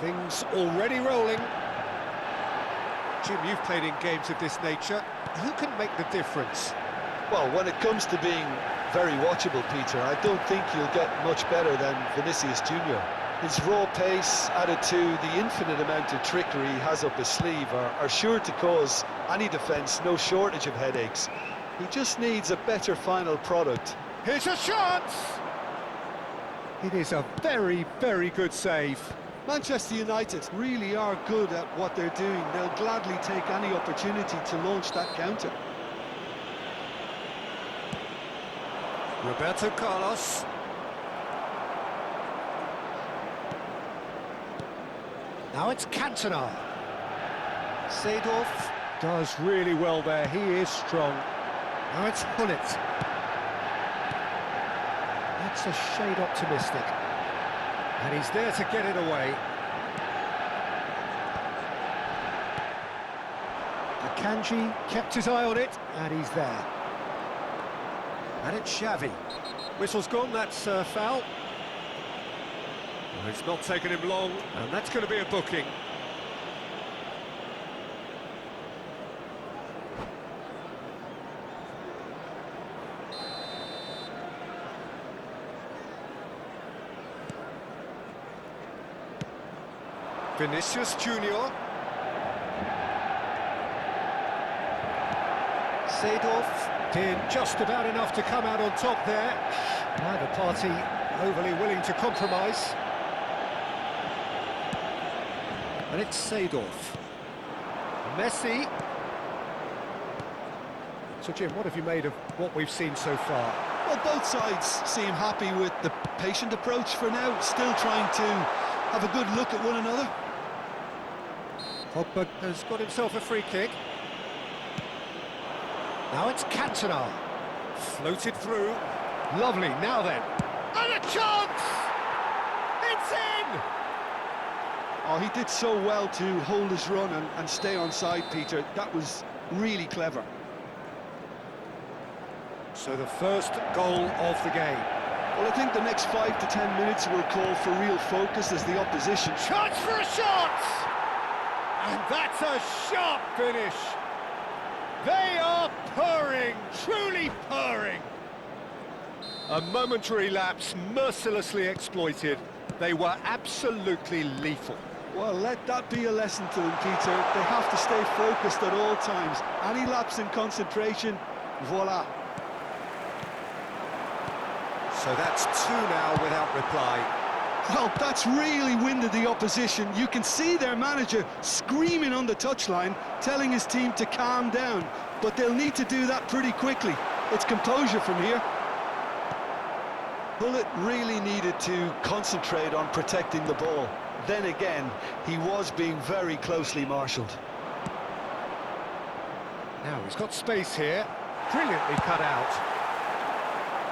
Things already rolling. Jim, you've played in games of this nature. Who can make the difference? Well, when it comes to being very watchable, Peter, I don't think you'll get much better than Vinicius Junior. His raw pace, added to the infinite amount of trickery he has up his sleeve, are sure to cause any defence no shortage of headaches. He just needs a better final product. Here's a chance! It is a very, very good save. Manchester United really are good at what they're doing. They'll gladly take any opportunity to launch that counter. Roberto Carlos. Now it's Cantona. Seedorf does really well there, he is strong. Now it's Hullet. That's a shade optimistic. And he's there to get it away. Akanji kept his eye on it, and he's there. And it's Xavi. Whistle's gone, that's a foul. Well, it's not taken him long, and that's going to be a booking. Vinicius Junior. Seedorf did just about enough to come out on top there. Neither party overly willing to compromise. And it's Seedorf. Messi. So Jim, what have you made of what we've seen so far? Well, both sides seem happy with the patient approach for now, still trying to have a good look at one another. Pogba has got himself a free kick. Now it's Cantona. Floated through. Lovely, now then. And a chance! It's in! Oh, he did so well to hold his run and stay on side, Peter. That was really clever. So the first goal of the game. Well, I think the next 5 to 10 minutes will call for real focus as the opposition... Chance for a shot! And that's a sharp finish. They are purring, truly purring. A momentary lapse mercilessly exploited. They were absolutely lethal. Well, let that be a lesson to them, Peter. They have to stay focused at all times. Any lapse in concentration, voila. So that's 2 now without reply. Well, that's really winded the opposition. You can see their manager screaming on the touchline, telling his team to calm down. But they'll need to do that pretty quickly. It's composure from here. Hullet really needed to concentrate on protecting the ball. Then again, he was being very closely marshalled. Now he's got space here. Brilliantly cut out.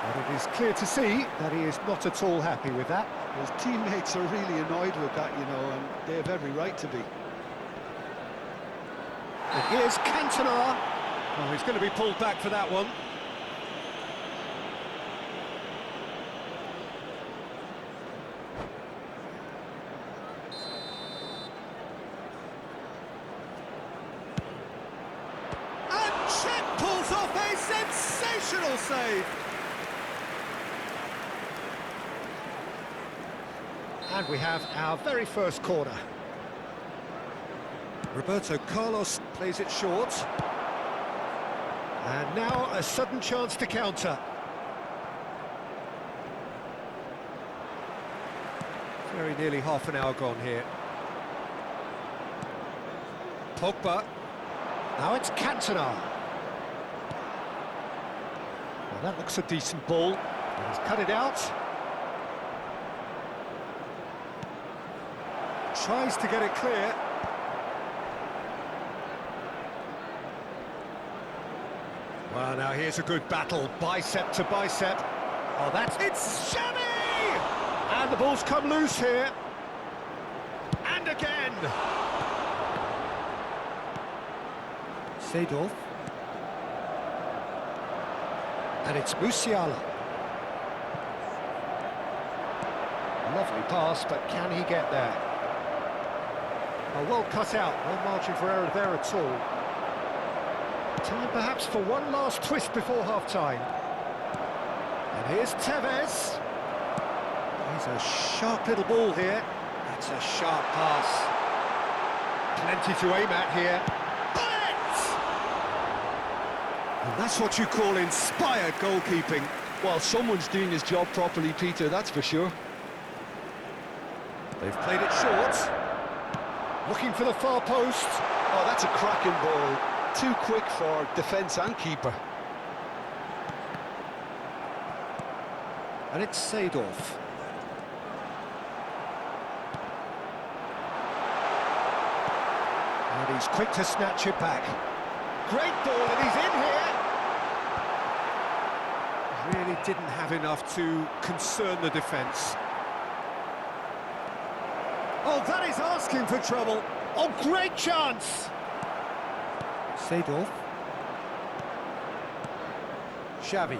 But it is clear to see that he is not at all happy with that. His teammates are really annoyed with that, you know, and they have every right to be. And here's Cantona. Oh, he's going to be pulled back for that one. And Chet pulls off a sensational save. And we have our very first corner. Roberto Carlos plays it short. And now a sudden chance to counter. Very nearly half an hour gone here. Pogba. Now it's Cantona. Well, that looks a decent ball. And he's cut it out. Tries to get it clear. Well, now here's a good battle, bicep to bicep. Oh, that's... It's Xavi! And the ball's come loose here. And again! Seedorf. And it's Musiala. Lovely pass, but can he get there? Oh, well cut out, no margin for error there at all. Time perhaps for one last twist before half-time. And here's Tevez. He's a sharp little ball here. That's a sharp pass. Plenty to aim at here. And that's what you call inspired goalkeeping. Well, someone's doing his job properly, Peter, that's for sure. They've played it short. Looking for the far post. Oh, that's a cracking ball. Too quick for defence and keeper. And it's Seedorf. And he's quick to snatch it back. Great ball, and he's in here. Really didn't have enough to concern the defence. Oh, that is asking for trouble. Oh, great chance. Seedorf. Xavi.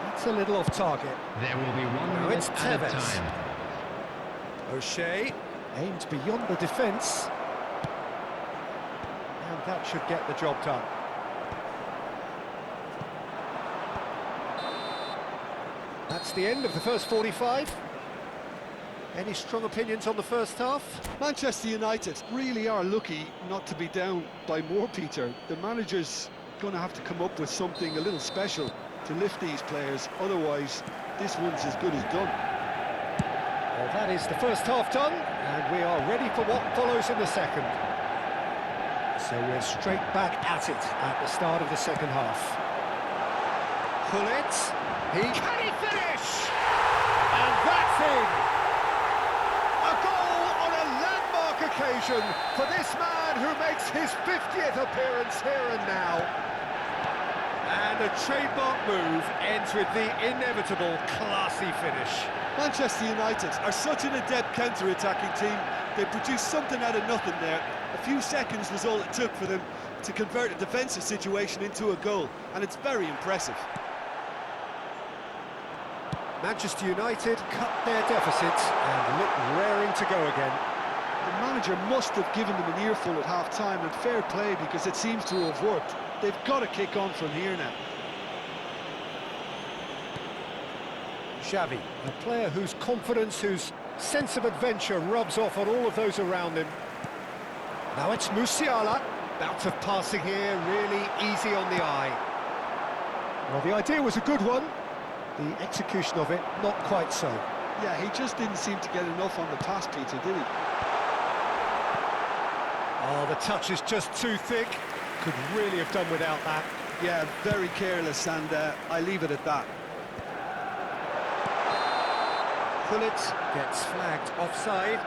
That's a little off target. There will be one Now it's minute at a Tevez. time. O'Shea aimed beyond the defence. And that should get the job done. That's the end of the first 45. Any strong opinions on the first half? Manchester United really are lucky not to be down by more, Peter. The manager's going to have to come up with something a little special to lift these players, otherwise this one's as good as done. Well, that is the first half done, and we are ready for what follows in the second. So we're straight back at it at the start of the second half. Gullit, can he finish? And that's in! A goal on a landmark occasion for this man who makes his 50th appearance here and now. And a trademark move ends with the inevitable classy finish. Manchester United are such an adept counter-attacking team. They produced something out of nothing there. A few seconds was all it took for them to convert a defensive situation into a goal, and it's very impressive. Manchester United cut their deficit and look raring to go again. The manager must have given them an earful at half-time, and fair play because it seems to have worked. They've got to kick on from here now. Xavi, a player whose confidence, whose sense of adventure rubs off on all of those around him. Now it's Musiala. Bout of passing here, really easy on the eye. Well, the idea was a good one. The execution of it, not quite so. Yeah, he just didn't seem to get enough on the pass, Peter, did he? Oh, the touch is just too thick. Could really have done without that. Yeah, very careless, and I leave it at that. Gullit gets flagged offside.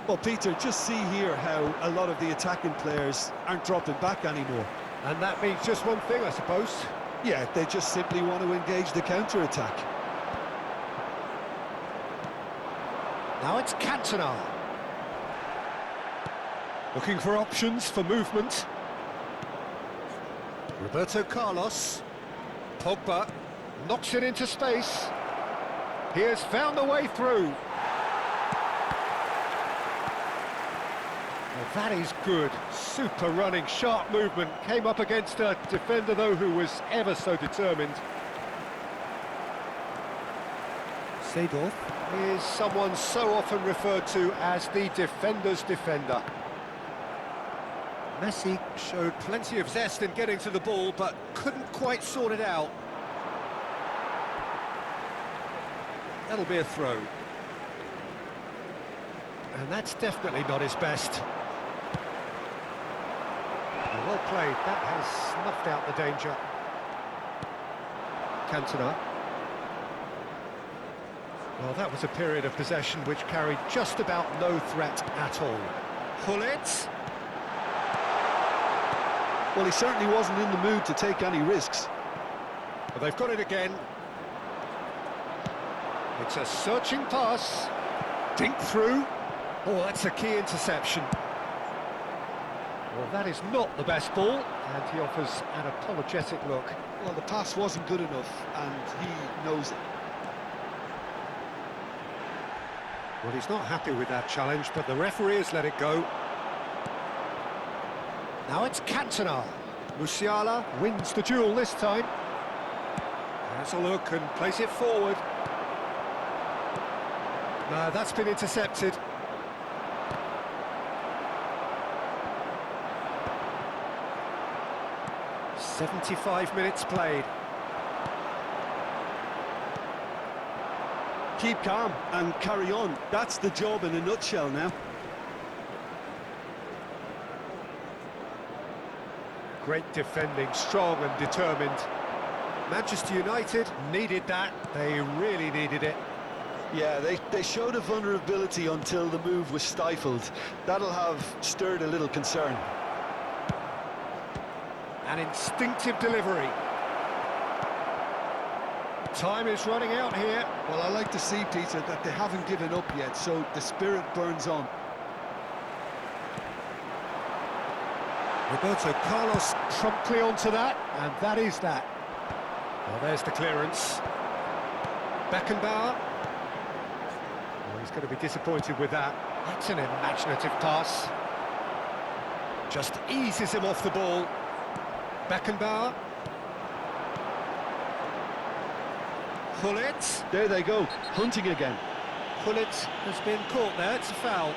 Well, Peter, just see here how a lot of the attacking players aren't dropping back anymore. And that means just one thing, I suppose. Yeah, they just simply want to engage the counter-attack. Now it's Cantona. Looking for options for movement. Roberto Carlos. Pogba knocks it into space. He has found a way through. Well, that is good. Super running, sharp movement. Came up against a defender, though, who was ever so determined. Seedorf is someone so often referred to as the defender's defender. Messi showed plenty of zest in getting to the ball, but couldn't quite sort it out. That'll be a throw. And that's definitely not his best. Well played, that has snuffed out the danger. Cantona. Well, that was a period of possession which carried just about no threat at all. Gullit. Well, he certainly wasn't in the mood to take any risks. Well, they've got it again. It's a searching pass. Dink through. Oh, that's a key interception. Well, that is not the best ball, and he offers an apologetic look. Well, the pass wasn't good enough, and he knows it. Well, he's not happy with that challenge, but the referee has let it go. Now it's Cantona. Musiala wins the duel this time. Has a look and plays it forward. No, that's been intercepted. "75 minutes played. Keep calm and carry on. That's the job in a nutshell now. Great defending, strong and determined. Manchester United needed that. They really needed it. Yeah, they showed a vulnerability until the move was stifled. That'll have stirred a little concern. An instinctive delivery. Time is running out here. Well, I like to see, Peter, that they haven't given up yet, so the spirit burns on. Roberto Carlos promptly onto that, and that is that. Well, there's the clearance. Beckenbauer. Well, he's going to be disappointed with that. That's an imaginative pass. Just eases him off the ball. Beckenbauer. Gullit. There they go, hunting again. Gullit has been caught there, it's a foul.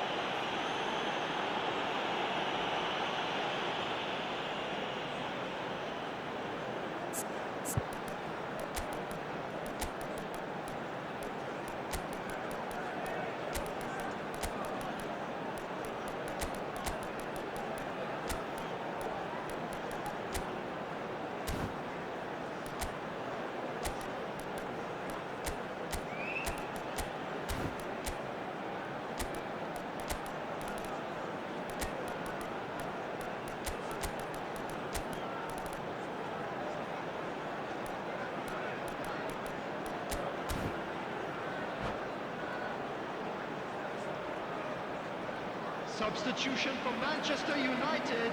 Substitution for Manchester United.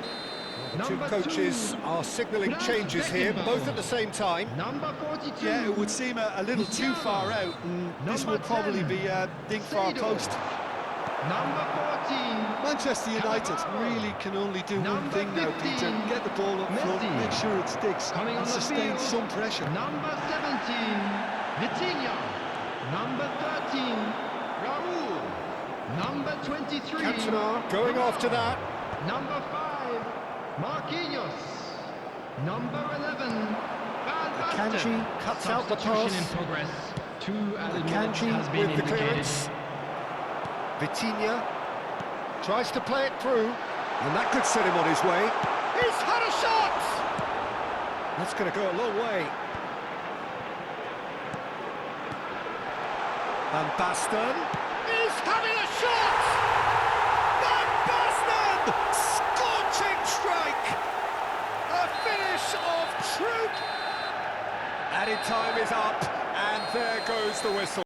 The two coaches are signalling changes here, both at the same time. Number 42. Yeah, it would seem a little too far out, and this will probably be a dink far post. Number 14. Manchester United really can only do one thing now, Peter. Get the ball up front, make sure it sticks, and sustain some pressure. Number 17. Vitinha. Number 13. Raul. Number 23. Cantona going after that. Number 5. Marquinhos. Number 11. Van Basten. Kanji cuts out the pass. In progress. Two added minutes Kanji has been with the indicated. clearance. Vitinha tries to play it through, and that could set him on his way. He's had a shot! That's going to go a long way. Van Basten is having a shot! Van Basten! Scorching strike! A finish of truth! Added time is up, and there goes the whistle.